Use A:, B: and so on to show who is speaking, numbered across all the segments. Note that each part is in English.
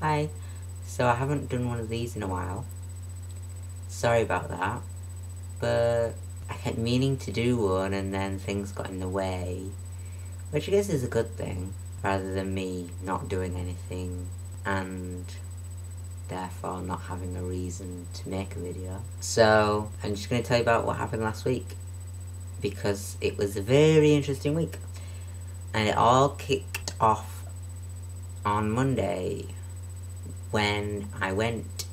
A: Hi. So I haven't done one of these in a while. Sorry about that. But I kept meaning to do one and then things got in the way. Which I guess is a good thing, rather than me not doing anything and therefore not having a reason to make a video. So I'm just going to tell you about what happened last week, because it was a very interesting week. And it all kicked off on Monday when I went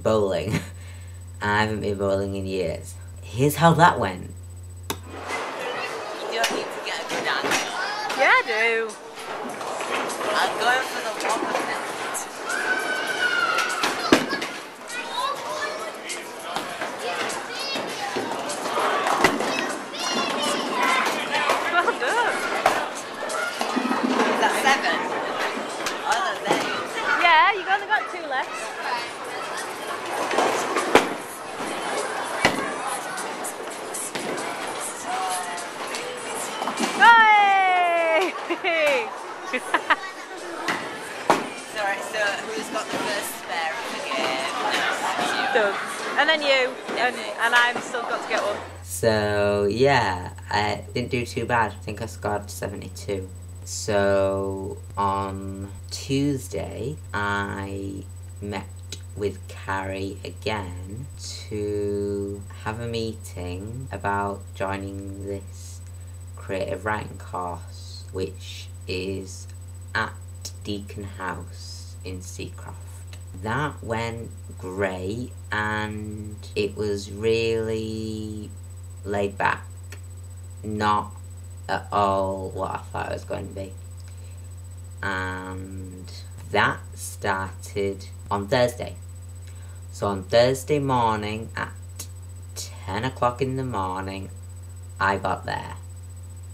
A: bowling. I haven't been bowling in years. Here's how that went.
B: You don't need to get a good angle.
C: Yeah, I do.
B: I'm going for the wobble net.
C: Well done.
B: Is that 7? Oh, that's 8.
C: Yeah, you've only got 2 left. Hey!
B: Sorry, so who's got the first spare of the game?
C: Done. And then you, and I'm still got to get one.
A: So yeah, I didn't do too bad. I think I scored 72. So on Tuesday, I met with Carrie again to have a meeting about joining this creative writing course, which is at Deacon House in Seacroft. That went great, and it was really laid back, not at all what I thought it was going to be. And that started on Thursday. So on Thursday morning at 10 o'clock in the morning, I got there.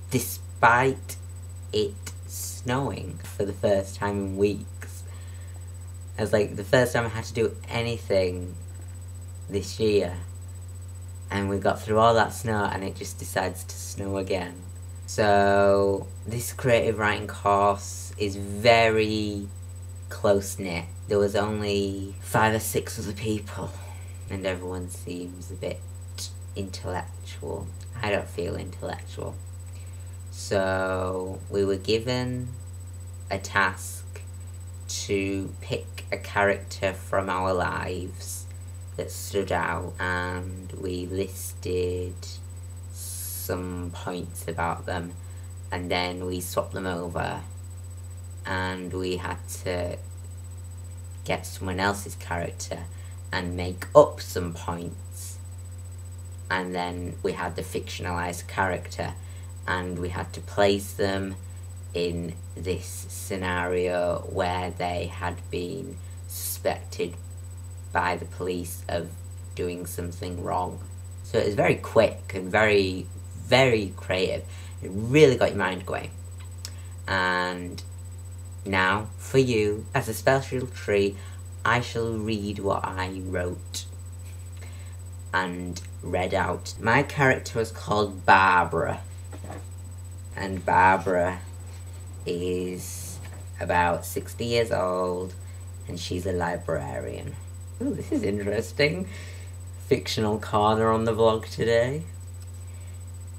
A: Despite it snowing for the first time in weeks. It was like the first time I had to do anything this year. And we got through all that snow and it just decides to snow again. So this creative writing course is very close-knit. There was only 5 or 6 other people and everyone seems a bit intellectual. I don't feel intellectual. So we were given a task to pick a character from our lives that stood out, and we listed some points about them, and then we swapped them over and we had to get someone else's character and make up some points, and then we had the fictionalized character and we had to place them in this scenario where they had been suspected by the police of doing something wrong. So it was very quick and very, very creative. It really got your mind going. And now, for you, as a special treat, I shall read what I wrote and read out. My character was called Barbara. And Barbara is about 60 years old and she's a librarian. Ooh, this is interesting. Fictional corner on the vlog today.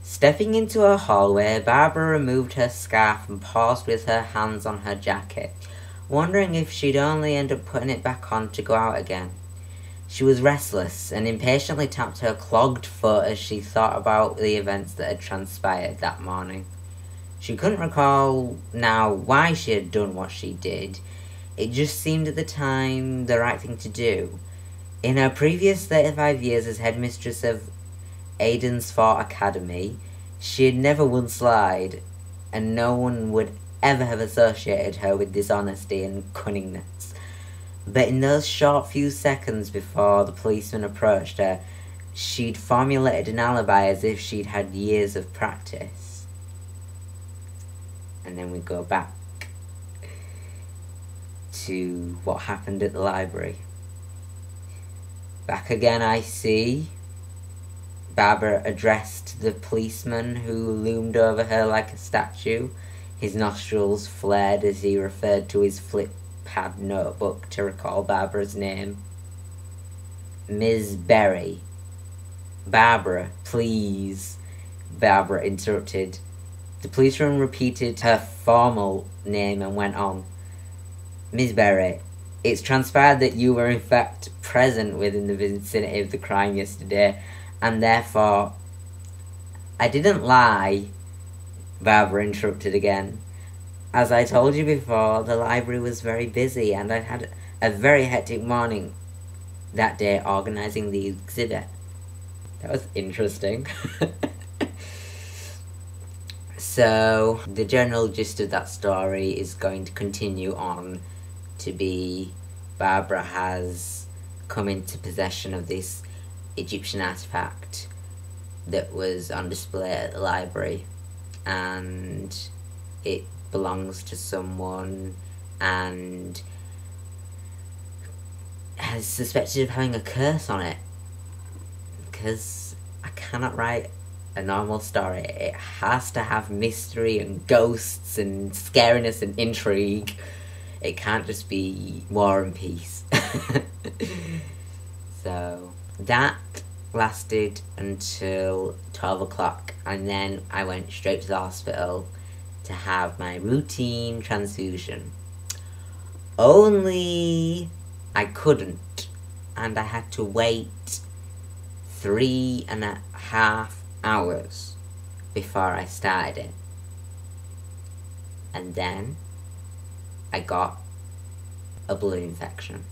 A: Stepping into her hallway, Barbara removed her scarf and paused with her hands on her jacket, wondering if she'd only end up putting it back on to go out again. She was restless and impatiently tapped her clogged foot as she thought about the events that had transpired that morning. She couldn't recall now why she had done what she did. It just seemed at the time the right thing to do. In her previous 35 years as headmistress of Aiden's Fort Academy, she had never once lied, and no one would ever have associated her with dishonesty and cunningness. But in those short few seconds before the policeman approached her, she'd formulated an alibi as if she'd had years of practice. And then we go back to what happened at the library. Back again, I see. Barbara addressed the policeman who loomed over her like a statue. His nostrils flared as he referred to his flip notepad notebook to recall Barbara's name. Ms. Berry. Barbara, please. Barbara interrupted. The policeman repeated her formal name and went on. Miss Berry, it's transpired that you were in fact present within the vicinity of the crime yesterday, and therefore... I didn't lie, Barbara interrupted again. As I told you before, the library was very busy, and I had a very hectic morning that day organising the exhibit. That was interesting. So, the general gist of that story is going to continue on to be Barbara has come into possession of this Egyptian artifact that was on display at the library, and it belongs to someone and has suspected of having a curse on it. Because I cannot write a normal story. It has to have mystery and ghosts and scariness and intrigue. It can't just be war and peace. So that lasted until 12 o'clock, and then I went straight to the hospital to have my routine transfusion. Only I couldn't, and I had to wait 3.5 hours before I started it. And then I got a blood infection.